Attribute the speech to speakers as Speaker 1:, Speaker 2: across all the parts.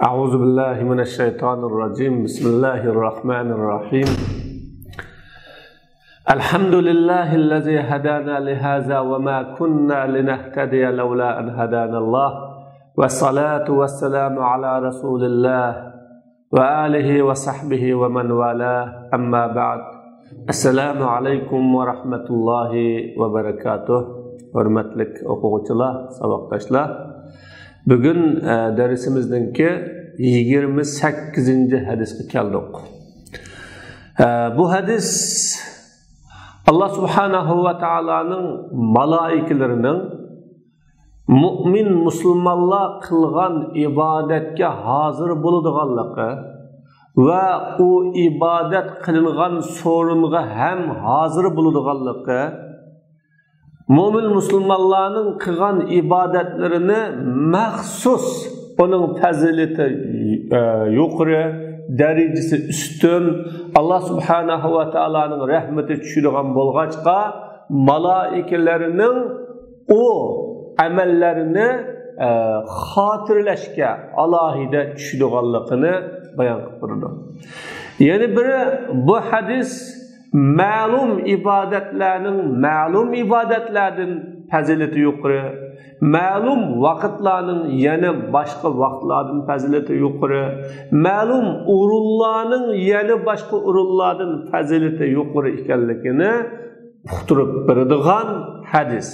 Speaker 1: أعوذ بالله من الشيطان الرجيم بسم الله الرحمن الرحيم الحمد لله الذي هدانا لهذا وما كنا لنهتدي لولا أن هدانا الله والصلاة والسلام على رسول الله وآله وصحبه ومن والاه أما بعد السلام عليكم ورحمة الله وبركاته hurmatlik o'quvchilar, saboqdoshlar. Bugün dersimizdeki 28. hadisga keldik. Bu hadis Allah subhanahu wa ta'ala'nın malaikalarının mümin musulmonlar qilgan ibadetke hazır buladiganligi ve o ibadet qilingan sorunga hem hazır buladiganligi Mümin musulmonlarning qilgan ibadetlerini maxsus onun fazilati yuqori, derecesi üstün, Allah subhanahu wa ta'ala'nın rahmeti tushadigan bo'lg'achqa malaikalarning o amellerini xotirlashga alohida tushadiganligini bayon qilib turdi. Yani biri bu hadis ma'lum ibadetlerden fazileti yuqori, ma'lum vaqtlarning yana boshqa vaqtlardan fazileti yuqori, ma'lum o'rinlarning yana boshqa o'rinlardan fazileti yuqori ekanligini uqtirib beradigan hadis.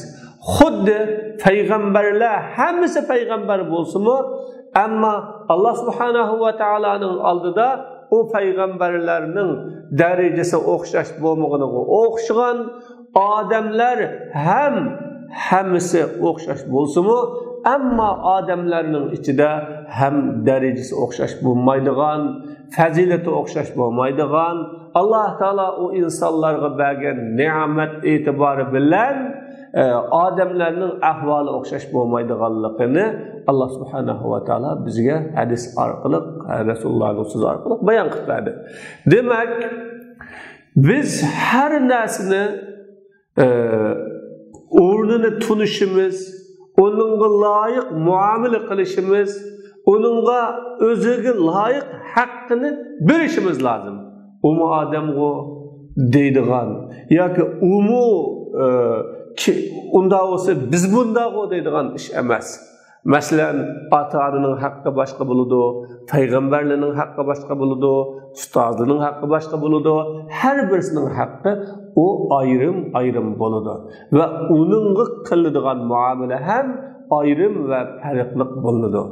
Speaker 1: Xuddi payg'ambarlar hammasi payg'ambar bo'lsa-mu, ammo Alloh subhanahu va taolaning oldida o peygamberlerinin derecesi o'xshash bo'lmaganiga o'xshagan odamlar hammasi o'xshash bo'lsa-mu, ammo odamlarning ichida ham derecesi o'xshash bo'lmaydigan, fazilati o'xshash bo'lmaydigan, Alloh taolo o insonlarga bergan ne'mat e'tibori bilan odamlarning ahvoli o'xshash bo'lmaydiganligini Allah subhanahu wa ta'ala bizga hadis orqali, Rasulullohning so'zi orqali bayon qilib berdi. Demak, biz har narsani o'rnini tunishimiz, onunga loyiq muomala qilishimiz, onunga o'ziga loyiq haqqini berishimiz lozim. Umu odamga deydigan yoki umu unda olsa biz bundago deydigan ish emas. Mesela ata-onaning haqqi boshqa bo'ladi, payg'ambarlarning haqqi boshqa bo'ladi, ustozlarning haqqi boshqa bo'ladi. Har birisining haqqi o ayrım bo'ladi va uningga qiladigan muomala ham ayrım va farqli bo'ladi.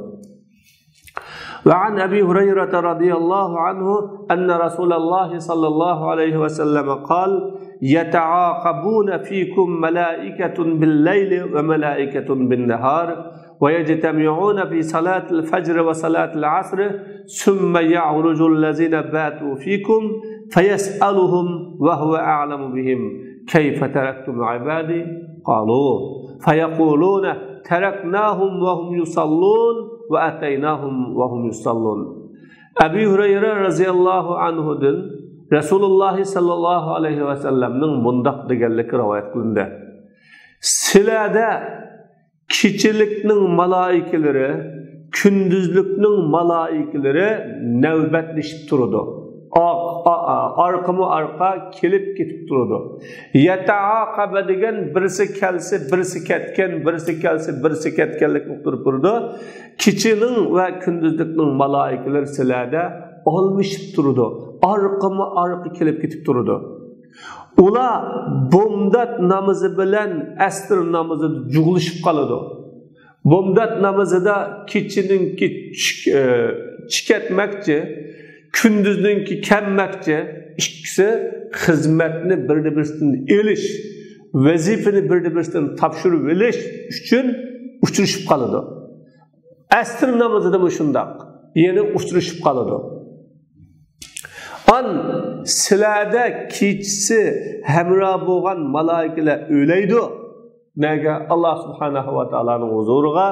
Speaker 1: وعن أبي هريرة رضي الله عنه أن رسول الله صلى الله عليه وسلم قال يتعاقبون فيكم ملائكة بالليل وملائكة بالنهار ويجتمعون في صلاة الفجر وصلاة العصر ثم يعرج الذين باتوا فيكم فيسألهم وهو أعلم بهم كيف تركتم عبادي قالوا فيقولون تركناهم وهم يصلون وأتيناهم وهم يصلون. Ebu Hureyre radıyallahu anhu'dan Resulullah sallallahu aleyhi ve sellem'nin mundaq deganligi rivoyat qilindi. Sizlarda kechilikning malaikaları, kunduzlikning malaikaları navbatlashib turadi. Arqa kelib ketib turadi. Yata'aqaba degan birisi kelsa, birisi ketgan, birisi kelsa, birisi ketganlikni turib turadi. Kechining va kunduzlikning malaikaları sizlarda olmishib turadi. Arqa kelib ketib turadi. Ular bomdat namozi bilan asr namozida jug'lishib qoladi. Bomdat namozida kechininki chikatmakchi, kunduzninki kammakchi, ikkisi xizmatni bir-biridan elish, vazifani bir-biridan topshirib olish uchun uchrashib qoladi. Asr namozida bu shundoq, yana uchrashib qoladi. Sizlarda kechisi hamro bo'lgan malaikalar o'laydi. Nega? Allah subhanahu va taolaning huzuriga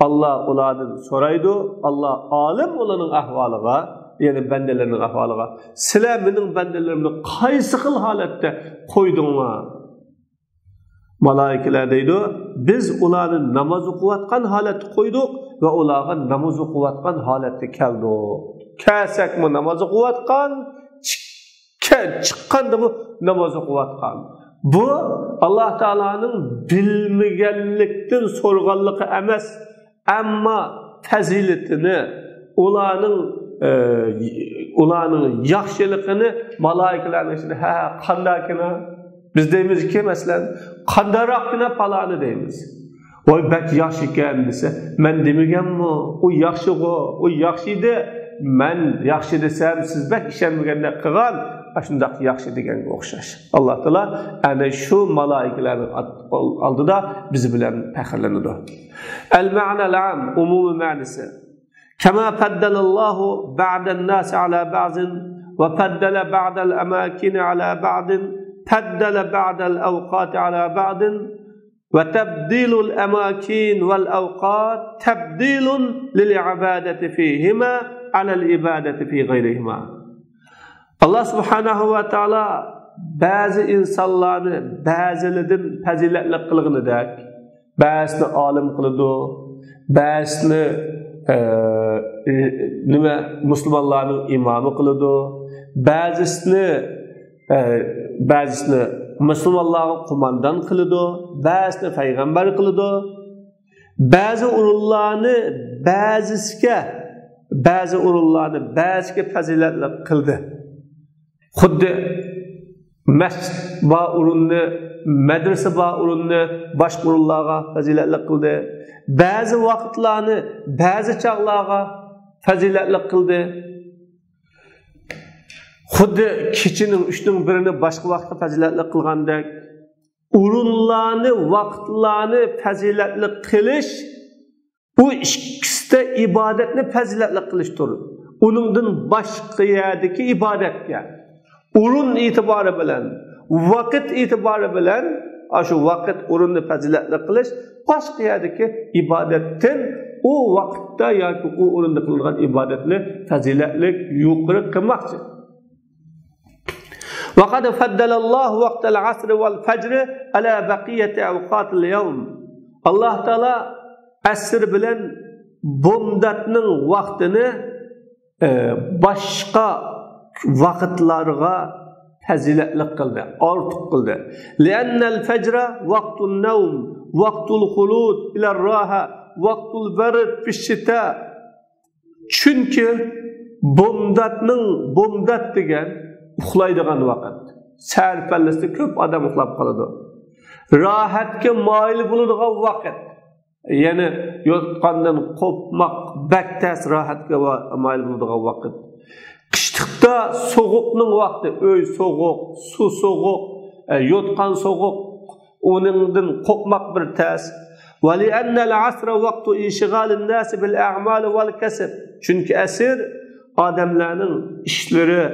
Speaker 1: Allah ulardan so'raydi. Allah olim ularning ahvoliga, ya'ni bandalarning ahvoliga. Sizlar mening bandalarimni qaysi xil holatda qo'ydinglar? Malaikalar deydi, biz ularni namoz o'qiyotgan holatda qo'ydik va ularga namoz o'qiyotgan holatda keldik. Kelsak-mi namoz o'qiyotgan, chiqqanda-mi namoz o'qiyotgan. Bu Alloh taolaning bilmaganlikdan so'rganligi emas, ammo fazilatini, ularning yaxshiligini malaikalarning ichida qandakina biz deymizki, masalan, qandaroqgina palani deymiz. Voy bak yaxshi ekan desa, men demaganmi? U yaxshi-ku, u yaxshi edi. Men yaxshi desam, siz bak ishonmaganda qilgan, shundaq yaxshi deganga o'xshash. Alloh taolo ana shu malaikalarning oldida biz bilan faxrlanadi. Al-ma'na al-'am, umumiy ma'nosi. Kama faddalallohu ba'dan-nas 'ala ba'din va faddala ba'dal amakin 'ala ba'din, faddala ba'dal awqat 'ala ba'din va tabdilul amakin wal awqat tabdilun lil ibadati fihima 'ala al ibadati fi ghayrihima. Allah subhanahu wa ta'ala bazı insanlarni ba'zilaridan fazilatli qilganidek, ba'zini olim qiladi, ba'zini musulmonlarning imomi qiladi, ba'zisini musulmonlarning qo'mondan qiladi, ba'zini payg'ambar qiladi. Ba'zi o'rinlarni ba'ziga fazilatli qildi. Xuddi masjid va o'rinni, madrasa va o'rinni boshqa o'rinlarga fazilatli qildi. Ba'zi vaqtlarni ba'zi chaqlarga fazilatli qildi. Xuddi kechining 3/1ni boshqa vaqtda fazilatli qilgandek, o'rinlarni, vaqtlarni fazilatli qilish, bu ikkisida ibodatni fazilatli qilishdir. Uningdan boshqa yerdagi ibodatga o'rin e'tibori bilan, vaqt e'tibori bilan, shu vaqt o'rinni fazilatli qilish boshqa yerdagi ibodatdan u vaqtda yoki u o'rinda qilingan ibodatni fazilatli yuqori qilmoqchi. وقد فضل الله وقت العصر والفجر على بقية أوقات اليوم. Allah Taala asr bilan bomdatning vaqtini boshqa vaqtlarga fazilatli qildi, ortiq qildi. Li'annal fajra vaqtun nawm, vaqtul xulud ila ar-raha, vaqtul bard fi shita. Chunki bomdat degan uxlaydigan vaqt. Sahar pallasida ko'p odam uxlab qoladi. Rohatga moyil bo'ladigan vaqt. Ya'ni yotgandan qopmoq, baktas rohatga moyil bo'ladigan vaqt. Qishliqda so'g'uqning vaqti, uy so'g'uq, suv so'g'uq, yotgan so'g'uq, o'ningdan qopmoq bir tas. Va li'anna al-'asra vaqtu ishghalin nas bil a'mal wal kasb. Chunki asr odamlarning ishlari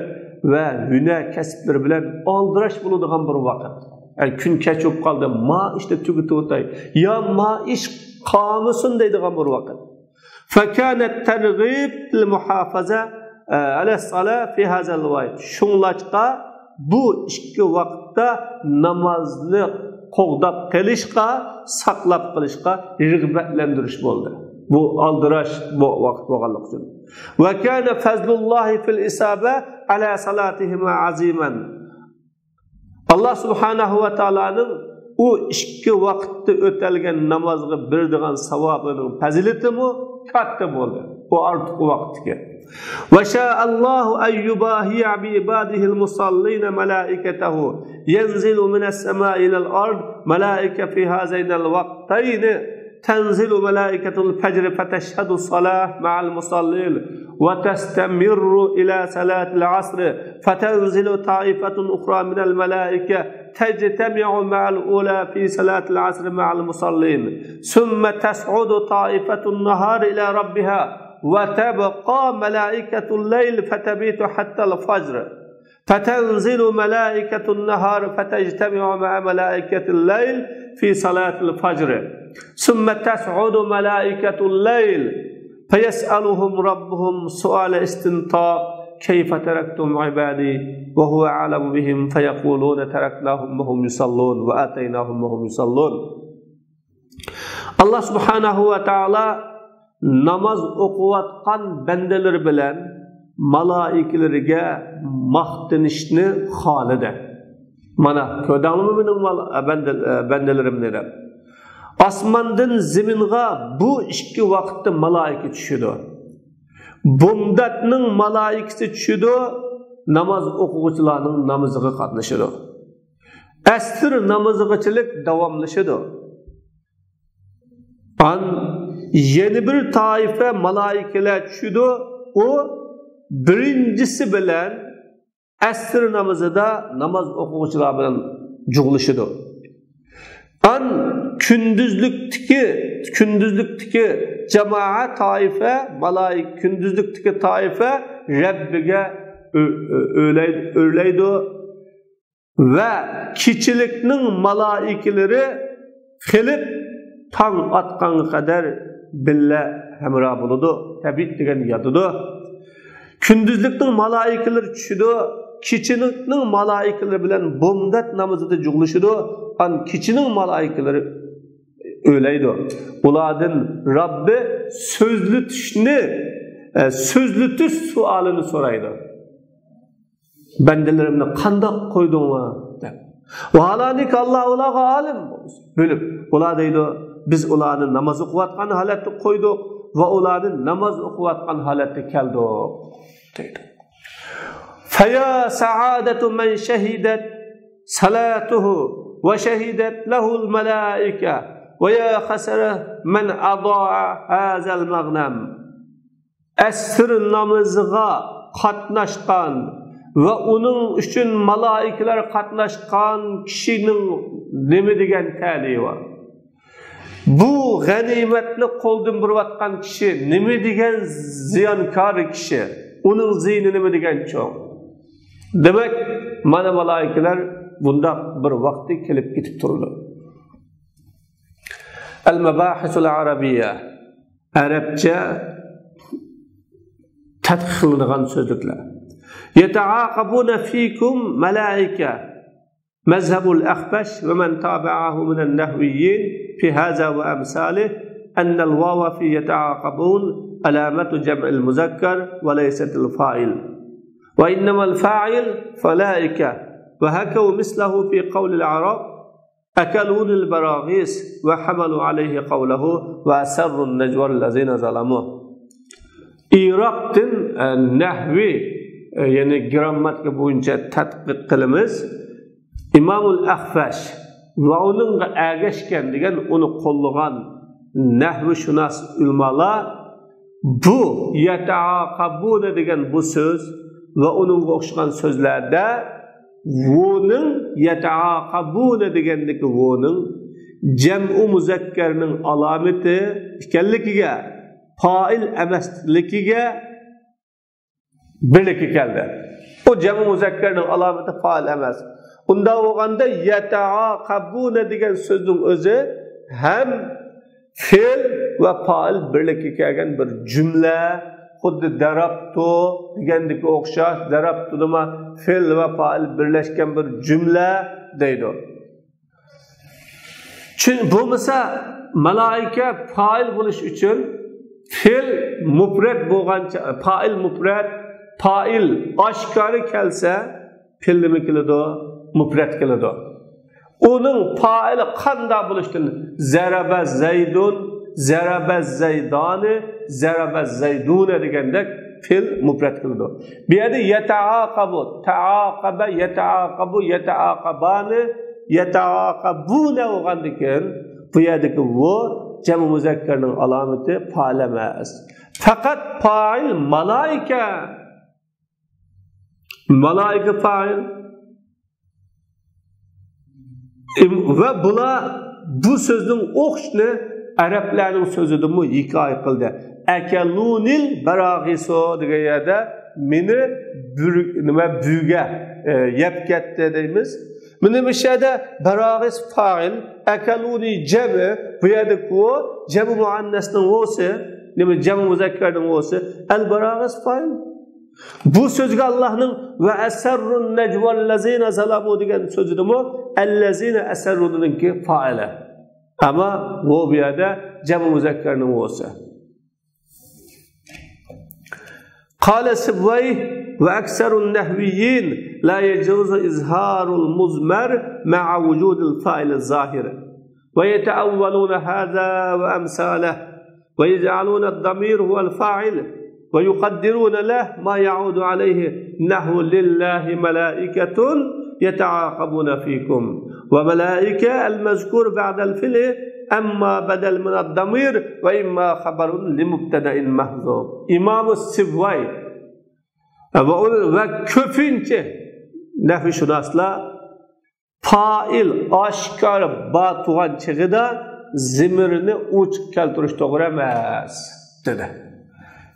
Speaker 1: va hunar kasblar bilan oldirash bo'ladigan bir vaqt. Kun kechib qoldi, ma ishda tugitib o'tay, yo ma ish qolmasin deydigan bir vaqt. Fa kanat targhib lil muhafaza ala salat fi hadha al-vaqt. Shunlashqa bu ikki vaqtda namozni qo'g'dab qilishga, saqlab qilishga rag'batlantirish bo'ldi. Bu aldirash bu vaqt bo'lganligi uchun. Va kana fazlullohi fil isaba ala salatihim aziman. Allah subhanahu va taolaning u ikki vaqtda o'talgan namozga beradigan savobining fazilati-mi katta bo'ldi. Bu ortiq vaqtga. Va sha'allohu ayyubahiya bi ibadihi al-musallin malaikatahu yanzilu minas samai ila al-ard malaika fi hazayn al-waqtayn تنزل ملائكة الفجر فتشهد الصلاة مع المصلين وتستمر إلى صلاة العصر فتنزل طائفة أخرى من الملائكة تجتمع مع الأولى في صلاة العصر مع المصلين ثم تصعد طائفة النهار إلى ربها وتبقى ملائكة الليل فتبيت حتى الفجر فتنزل ملائكة النهار فتجتمع مع ملائكة الليل في صلاة الفجر ثم تصعد ملائكة الليل فيسألهم ربهم سؤال استنطاق كيف تركتم عبادي وهو أعلم بهم فيقولون تركناهم وهم يصلون وآتيناهم وهم يصلون. Allah subhanahu wa ta'ala namaz o'qiyotgan bandalar bilan malaikalarga maqtanishni xolida. Mana ko'rdingmi mening bandalarimni deb. Osmondan zaminga bu ikki vaqtda malaika tushadi. Bomdatning malaikasi tushadi, namoz o'quvchilarning namoziga qatnashadi. Asr namozigachilik davomlashadi. Yeni bir taife malaikalar tushadi, o birinchisi bilan asr namozida namoz o'quvchilar bilan jug'lashadi. Kündüzlükteki cemaat taife, malaik kündüzlükteki taife Rabbiga öyleydi ve kiçilikning malaikaları qilib tang atqanga kadar billa hamra buludu. Tabiit degan yadıdı. Kündüzlükning malaikaları tushidi, kiçilikning malaikaları bilan bomdat namozida jug'lashidi. Kiçinin malaikaları öyleydi. Ulardan Rabbi sözlütüş sualını soraydı. Bendelerimle kandak koyduğuma de. Vahalanik Allah ulağa alim bölüp. Ular deydi, biz ularını namaz okuvatkan halette koyduk ve ularını namaz okuvatkan halette keldik deydi. Feya saadetu men şehidet salatuhu وشهدت له الملائكة ويا خسر من أضاع هذا المغنم. Asr namazıga qatnaşqan ve onun üçün malaikalar qatnaşqan kişinin neme degan ta'li var? Bu ganimetni qo'ldan burayotgan kishi neme degan ziyonkor kishi? Onun ziyni neme degan cho'ng? Demek mana malaikalar bunda bir vaqti kelib ketib turdi. Al-mabahisul arabiyya, arabcha tadqiq qilingan so'zliklar. Yata'aqabuna fikum malaika mazhabul akhbash va man tabi'ahu min an-nahwiyyin fi hadha wa amsalih anna al-wawa fi yata'aqabun alamatu jam'il muzakkar wa laysat al-fa'il wa innama al-fa'il falaika. وهكوا مثله في قول العرب أكلون البراغيث وحملوا عليه قوله وأسروا النجوى الذين ظلموا. İraq'ın nahvi yani grammatika bo'yicha tadqiq qilamiz. İmamul Akhfash va uning ergashgan degan uni qo'llagan nahvishunos ulamalar bu yata'aqabuna degan bu so'z va uning o'xshagan so'zlarda Vu'ning yata'aqabuna degandagi vu'ning jam'u muzakkarning alomati ekanligiga, fa'il emasligiga birlik keldi. O jam'u muzakkarning alomati fa'il emas. Unda bo'lganda yata'aqabuna degan so'zning o'zi ham fe'l va fa'il birlik kelgan bir jumla. Xuddi darabtu degandek o'xshash, darabtu nima fe'l va fa'il birlashgan bir jumla deydi. Chunki bo'lmasa malaika fa'il bo'lish uchun fe'l mufrad bo'lgancha, fa'il mufrad, fa'il oshkori kelsa, fe'l nima keladi? Mufrad keladi. Uning fa'ili qanday bo'lishdan zaraba zaydun, zaraba zaydani, zaraba zayduna degandek fe'l mufrad qildi. Bu yerda yata'aqabu, ta'aqaba, yata'aqabu, yata'aqabani, yata'aqabuna bo'lgandikan, bu yerdagi bu jamu muzakkarning alomati fa'il emas. Faqat fa'il malaika. Malaika fa'il. Ve bular bu sözün o'qishni arablarning so'zidanmi hikoya qildi. Akalunil barag'iso degan yerda meni nima buga yeb ketdi deymiz. Mana bu yerda barag'is fa'il, akaluni jami, bu yerda ku jami muannasning o'si, nima jami muzakkarning o'si, al barag'is fa'il. Bu sözge Allah'ın ve eserrun necvallezine zalamu degan sözüdür mu? Ellezine eserrununki faile. Ama bu bir yerde cem-i muzakkerinin olsa. Kale Sibvay ve ekserun nehviyyin la yecuzu izharul muzmer ma'a vücudil fail zahir. Ve yeteavvalune hâzâ ve emsâleh ve yec'alûne damir huvel fa'il. ويقدرون له ما يعود عليه نحو لله ملائكة يتعاقبون فيكم وملائكة المذكور بعد الفعل أما بدل من الضمير وإما خبر لمبتدأ محذوف. İmam Sibvay ve köpünçe nefişunaslar fail aşkar batuğan çıgıda zimirini uç keltiriş doğru emas dedi.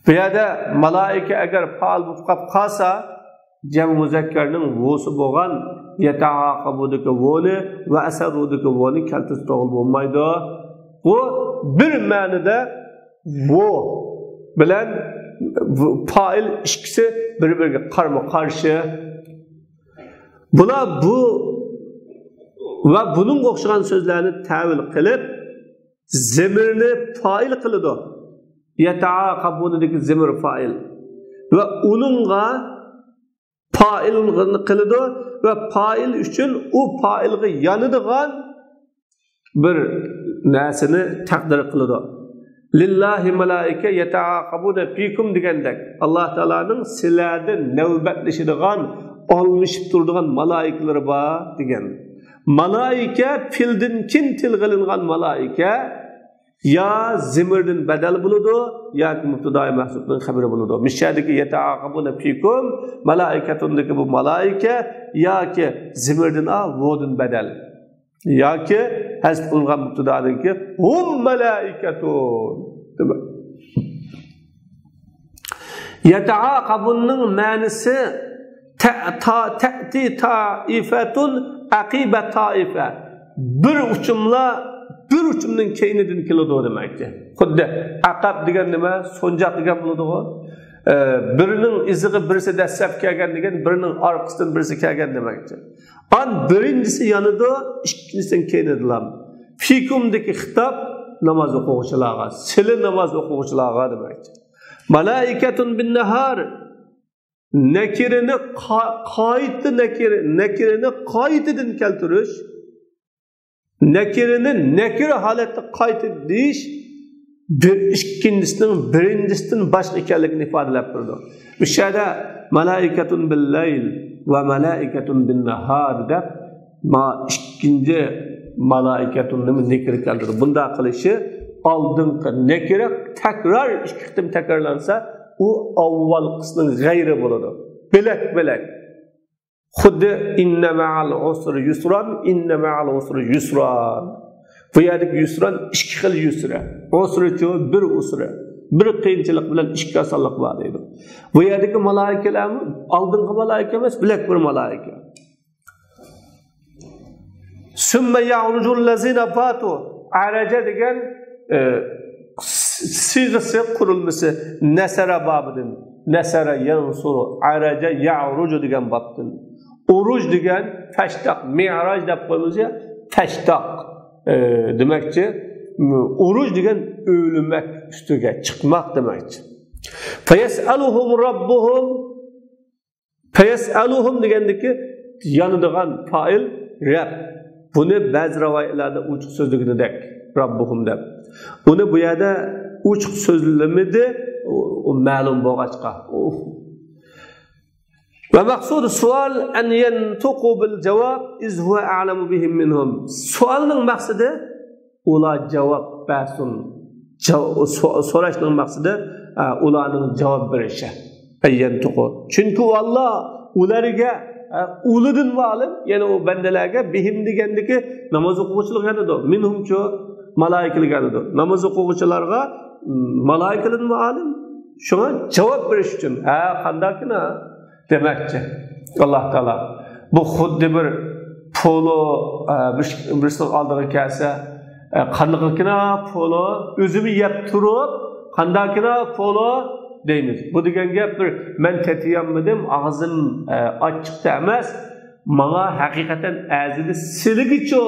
Speaker 1: Bu yerda malaika agar faal bo'lib qolsa, jam muzakkarning vo'si bo'lgan yata'aqabudiki vo'ni va asarudiki vo'ni kaltis to'g'ri bo'lmaydi. Bu bir ma'noda vo bilan fail ikkisi bir-biriga qarama-qarshi. Bular bu va buning o'xshagan so'zlarni ta'vil qilib, zamirni fail qiladi. Yeta'aqabunideki zemir fail ve onunla failini kılıdı ve fail üçün o failge yanıdığan bir nesini takdir kılıdı. Lillahi malaike yeta'aqabune fikum degandek Allah Teala'nın silerde nevbetleşidiğan almışıp durduğun malaikeleri var degen. Malaike filden kin tilgılıngan malaike ya zimirden bedel buludu ya müptedai mahsubdan haberi buludu. Mişadaki yeta'aqabune fikum malaiketundaki bu malaike ya ki zimirden vodun bedel ya ki hasb kılgan müptedadaki hum malaiketun. Yeta'aqabunun manisi ta'ti taifetun aqibe taife. Bir uçumdan keynidin kilidi demekti. Xuddi aqab degan nima, so'njaq degan bo'ladi. Birining iziga birisi dastlab kelgan degan, birining orqasidan birisi kelgan demekti. An birinchisi yanida, ikkinchisidan keynadilar. Fikumdagi xitob namoz o'quvchilarga, sizlar namoz o'quvchilarga demekti. Malaikatun bin nahar nakirini qaytidan keltirish Nekirinin nekir halette kayıt deyiş ikincisinin birincisinden başka ikenlikini ifade yaptırdı. Bir şeyde malaiketun bil leyl ve malaiketun bin nahar dep ikinci malaiketun nekir keltirdi. Bunda kılışı aldığın nekire tekrar iki kıtım tekrarlansa o avval kısmının gayri buludu. Bilek. Xuddi inne ma'al usri yusran, inne ma'al usri yusran. Bu yerdeki yusran ikki xil yusra. Usri-chi bir usra. Bir qiyinchilik bilan ikki osonlik bor deydi. Bu yerdeki malaikalar oldingi malaika emas, bilak bir malaika. Summa ya'rujul lazina fatu. Araja degan siyg'isi qurilmasi nasara babidan. Nasara yansuru, araja ya'ruju degan babdan. Uruj degan tashdaq, mi'raj deb qo'yamiz ya, tashdaq demakchi. Uruj degan o'lmak ustiga chiqmoq demakchi. Fayasaluhum degandiki yonidigan fa'il Rabb. Buni ba'zi rivoyatlarda uchuq so'zligidek Rabbuhum deb. Uni bu yerda uchuq so'zlamidi, ma'lum bo'lg'achqa. Ve maksudu sual en yentuqu bil cevap iz huve a'lamu bihim minhum. Sualning maqsadi ular javob bersin. So'rashning maqsadi ularning javob berishi. Yentuqu. Chunki Alloh ularga ulidan ma'lum, ya'ni o bandalarga bihim degandiki namoz o'quvchilar yanidir. Minhumchu malaikalar yanidir. Namoz o'quvchilarga malaikalar ma'lum. Shunga javob berish uchun qandaqina demekçi Allah Teala bu xuddi bir polo birisinin aldığı kelse qandaqina polo özümü yeb turib qandaqina polo deymiz. Bu degan gap bir men tetiyammidim, og'zim ochiqda emas, menga haqiqatan azidi siligicho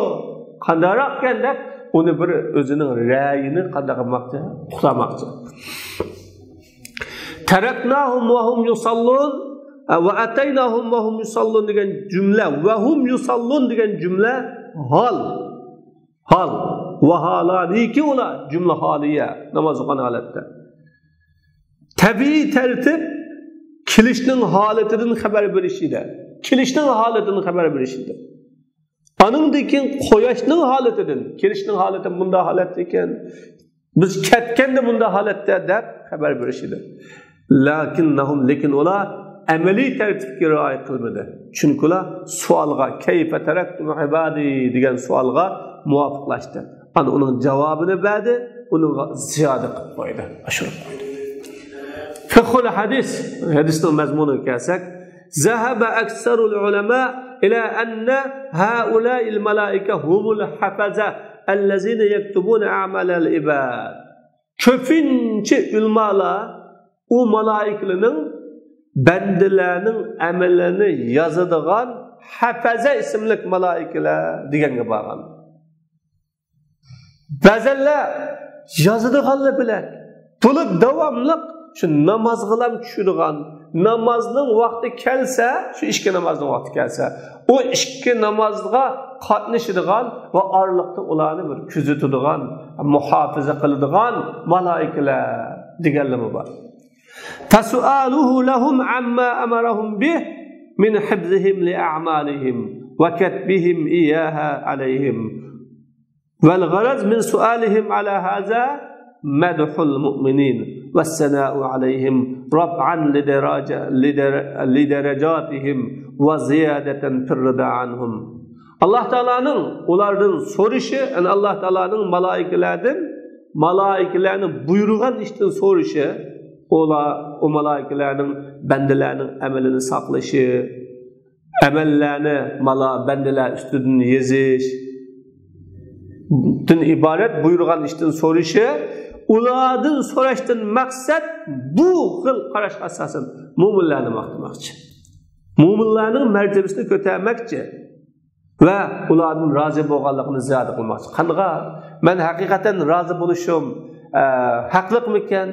Speaker 1: qandaroqkan deb uni bir o'zining ra'yini qanday qilmoqchi, uqlamoqchi. Taraknahum va hum yusallun va ataynahum va hum yusallun degan jumla va hum yusallun degan jumla hol va halaniki ular jumla holiya namoz o'qigan holatda. Tabiiy tartib kilishning holatidan xabar berishida, kilishning holatidan xabar berishida. Anından keyin qo'yashning holatidan, kilishning holati bunda holat ekan, biz ketganda bunda holatda deb xabar berishdi. Lekin ular amaliy tartibga rioya qilmadi. Chunki ular savolga kayfa taraktum ibadi degan savolga muvofiqlashdi. Ana uning javobini berdi, uni ziyoda qilib qo'ydi, oshirib qo'ydi. Fiqhul hadisning mazmuniga kelsak, zahaba aksarul ulama ila anna haula'il malaika humul hafaza allazina yaktubuna a'malal ibad. Ko'pincha ulamalar u malaikalarning bandalarning amalini yozadigan hafaza ismli malaikalar deganga borgan. Ba'zanlar yozadiganlar bilan to'liq davomli shu namozga tushirgan, namazning vaqti kelsa, shu ikki namozning vaqti kelsa, o ikki namozga qatnashadigan va oraliqda ularni bir kuzatadigan, muhofaza qiladigan malaikalar deganlari bor. Tasu'aluhu lahum amma amarahum bih min hibzihim li a'malihim wa katbihim iyaha alayhim. Wal gharaz min su'alihim ala hadha madhul mu'minin والثناء عليهم رفعا لدرجاتهم وزيادة في الرضا عنهم. Allah Teala'nın onlardan soruşu, yani Allah Teala'nın malaikelerinin buyurgan işten soruşu, o malaikelerinin bendelerinin emelini saklaşı, emellerini bendeler üstünden yeziş, ibaret buyurgan işten soruşu, ulardan so'rashdan maqsad bu xil qarash asosan mo'minlarni maqtamoqchi. Mo'minlarning martabasini ko'tarmoqchi va ularning rozi bo'lganligini ziyoda qilmoqchi. Qanqa men haqiqatan rozi bo'lishim haqliqmikan?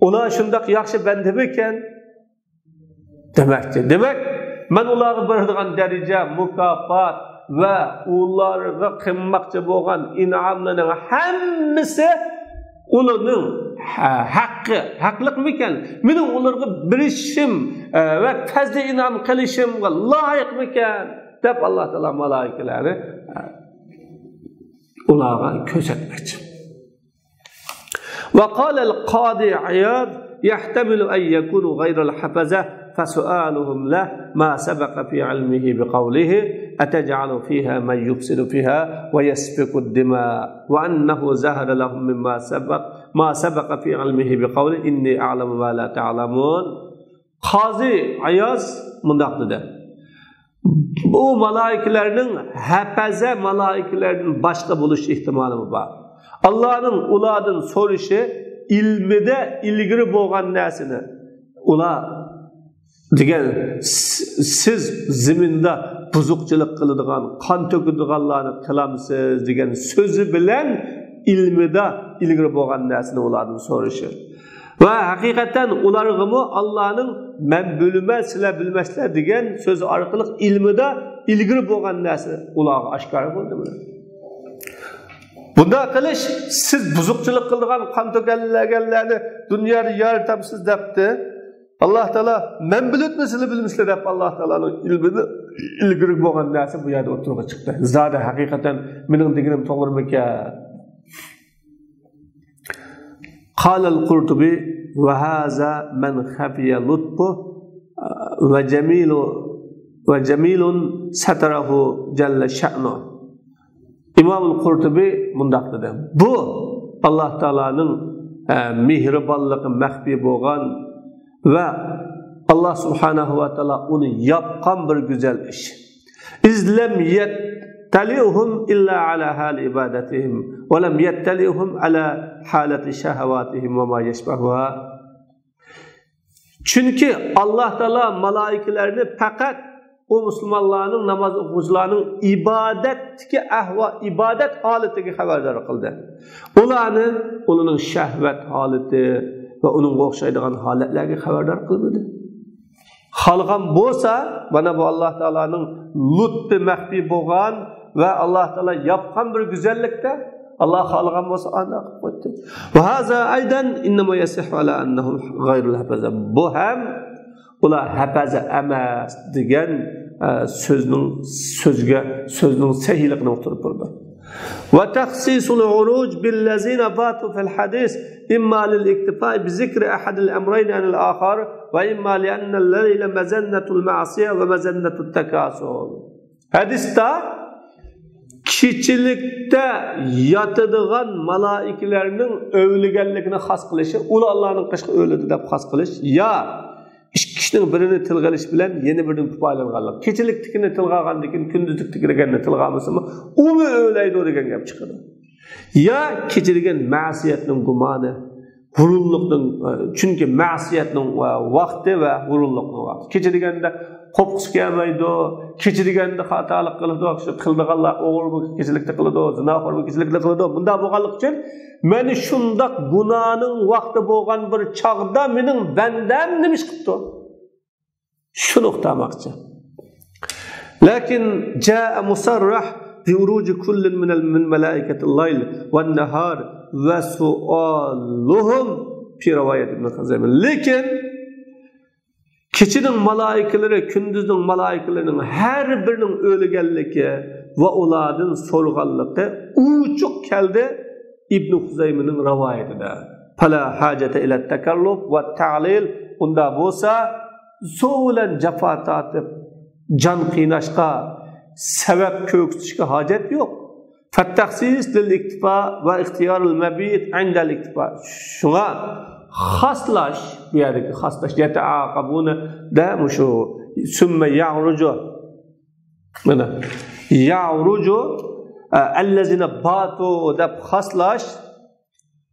Speaker 1: Ular shunday yaxshi bandamikan? Demoqchi. Demak, men ularga beradigan daraja, mukofot va ularga qilmoqchi bo'lgan in'omlarning hammasi ularning haqliqmikan? Mening ularga berishim va fazli inom qilishimga loyiqmikan deb Alloh taolo malaikalarni ularga ko'rsatmoqchi. Va qala al-qadi Iyad yahtamilu an yakunu ghayra al-hafaza فسؤالهم له ما سبق في علمه بقوله أتجعل فيها من يفسد فيها ويسفك الدماء وأنه زهر لهم مما سبق في علمه بقوله إني أعلم ما لا تعلمون. Qazi Ayaz mundaq dedi. Bu malaikalarning hafaza malaikalardan boshqa bo'lish ehtimoli bor. Allohning ulardan so'rishi ilmida ilgari bo'lgan narsani ular degan siz ziminda buzuqchilik qiladigan, qon to'kadiganlarni qilamsiz degan so'zi bilan ilmida ilgari bo'lgan narsani ulardan so'rashi. Va haqiqatan ularga Allohning men bilmas, sizlar bilmaslar degan so'zi orqali ilmida ilgari bo'lgan narsa ularga oshkor bo'ldimi? Bunda qilish siz buzuqchilik qiladigan, qon to'kadiganlarni dunyoda yaratamsiz debdi. Allah Teala men bilitmesini bilmişler hep Allah Teala'nın ilmini ilgiri bo'lgan narsa bu yerda o'tirib chiqdi. Zada haqiqatan mening deganim to'g'rimi-ki? Qala al-Qurtubi va haza man khafiya lutfu va jamilun satarahu jalla sha'nu. İmam al-Qurtubi mundaq dedi. Bu Allah Teala'nın mehribonligi maxfi bo'lgan ve Allah Subhanahu wa Taala onu yapkan bir güzel iş. İzlem yettalihum illa ala hal ibadetihim ve lem yettalihum ala halati şehvatihim ve ma yeşbehuha. Çünki Allah Taala malaikelerini fakat o Müslümanların namaz okuyucularının ibadet haletiga xabardor qildi. Ularning shahvat holati va uning o'xshaydigan holatlarga xabardor qildi. Xalqam bo'lsa, mana bu Alloh taolaning lutfi maxfiy bo'lgan va Alloh taolo yapgan bir go'zallikda Allah xalqam bo'lsa anda qilib qo'ydi. Va haza aydan innama yasihhu ala annahum ghayrul hafaza. Bu ham ular hafaza emas degan sözning sahihligini o'tirib turdi. Va takhsisul uruj bil lazina batu fil hadis imma lil iktifa bi zikri ahad al amrayn an al akhar va imma li anna al layla mazannatul ma'siyah va mazannatut takasur. Hadisda kichilikda yotadigan malaikalarning o'liganligini xos qilishi, ular Allohning qishqi o'lidi deb xos qilish ya ikki kishining birini tilga olish bilan yana biridan foydalanganlik. Kechiliknikini tilga olgandan keyin kunduzliknikini tilga olmasami, uni o'laydi degan gap chiqadi. Ya kechirgan ma'siyatning gumoni, g'ururlikning, chunki ma'siyatning vaqti va g'ururlikning vaqti. Kechirganda qo'rqis kelmaydi, kechirganda xatolik qiladi, qildiganlar o'g'ri kechilikda qiladi, zinoxor kechilikda qiladi. Bunda bo'lganlik uchun meni shundoq gunohning vaqti bo'lgan bir chog'da mening bandam nima ish qildi? Shuni uqtamoqchi. Lekin jaa musarrah bi uruj kullin min malaikatil layl wan nahar va su'aluhum fi riwayat ibn Khuzayma. Lekin kechining malaikaları, kunduzning malaikalarining har birining o'lganligi va ulardan so'rganligi uchuq keldi İbn Huzaymaning rivoyatida. Fala hajata ila takalluf va ta'lil. Unda bo'lsa so'lan jafo tortib jon qiynashga, sabab ko'ksitishga hojat yo'q. Fattaxsis lil iktifa va ixtiyorul mabit inda al iktifa. Shunga xaslash, bu yerdagi xaslash yata'aqabuna da mushu summa ya'ruju. Mana ya'ruju allazina batu deb xaslash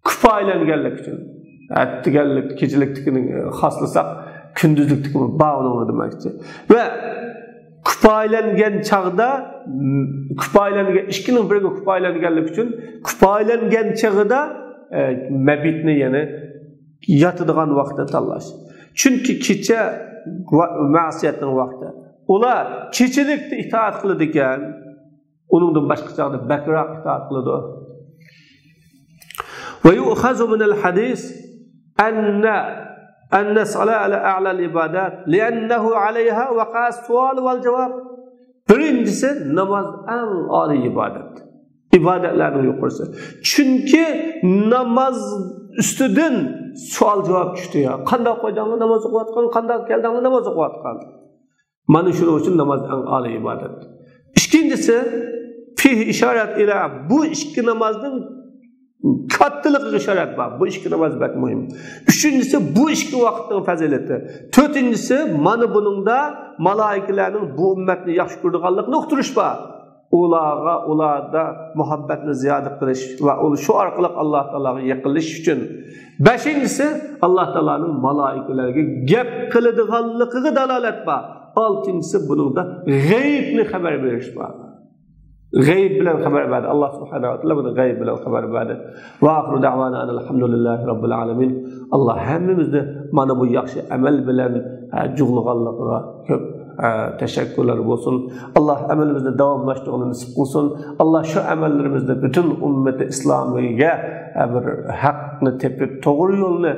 Speaker 1: kifoyalanganlik uchun. Attiganlik, kechiliknikini xaslasak kunduzliknikini bog'lanadi demakchi. Va kifoyalangan chaqda ikkining biriga kifoyalanganlik uchun kifoyalangan chaqda mabitni yana yotadigan vaqtda tanlash. Chunki kecha ma'siyatning vaqti. Ular kechilikda itoat qiladi ekan, uningdan boshqa chog'da bakroq itoat qiladi. Va yu'khazu min al-hadis anna salat ala a'la al-ibadat li'annahu 'alayha waqa as-su'al wal javob. Birinchisi namoz eng oliy ibodat. İbadetlarning yuqorisi. Chunki namoz ustidan savol javob tushdi ya. Qanday qo'ydinglar namoz o'qiyotgan, qanday keldinglar namoz o'qiyotgan. Mana shuning uchun namoz eng oliy ibodat. İkincisi fihi ishorat ila bu ikki namozning kattaligiga ishorat bor. Bu ikki namoz bak muhim. Üçüncüsü bu ikki vaqtning fazilati. To'rtinchisi mana buningda malaikalarning bu ummatni yaxshi ko'rganligini uqtirish bor. Ularda muhabbatni ziyoda qilish va shu orqali Alloh taolaga yaqinlashish uchun. Beshinchisi Alloh taolaning malaikalarga gap qiladiganligiga dalolat bor. Altıncısı bunun da g'aybni xabar berish bor. G'ayb bilan xabar berdi. Alloh subhanahu va taolo buni g'ayb bilan xabar berdi. Va oxiru da'vana alhamdulillahi robbil alamin. Alloh hammamizni mana bu yaxshi amal bilan jug'laganligiga ko'p teşekkürler olsun. Allah amelimizni davomlashtirishni nasib qilsin. Allah şu amellerimizde bütün ümmeti İslamiga bir haqqni tepib, to'g'ri yo'lni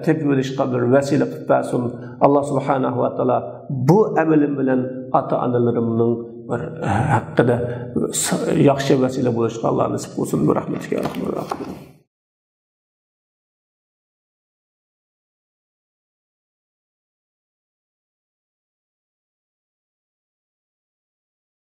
Speaker 1: tepib olishga bir vasila qilib bersin. Allah subhanahu va taolo bu amelim bilan ota-onalarimning bir haqqida yaxshi vasila bo'lishga Allah nasib qilsin. Rahmatiga rahmat.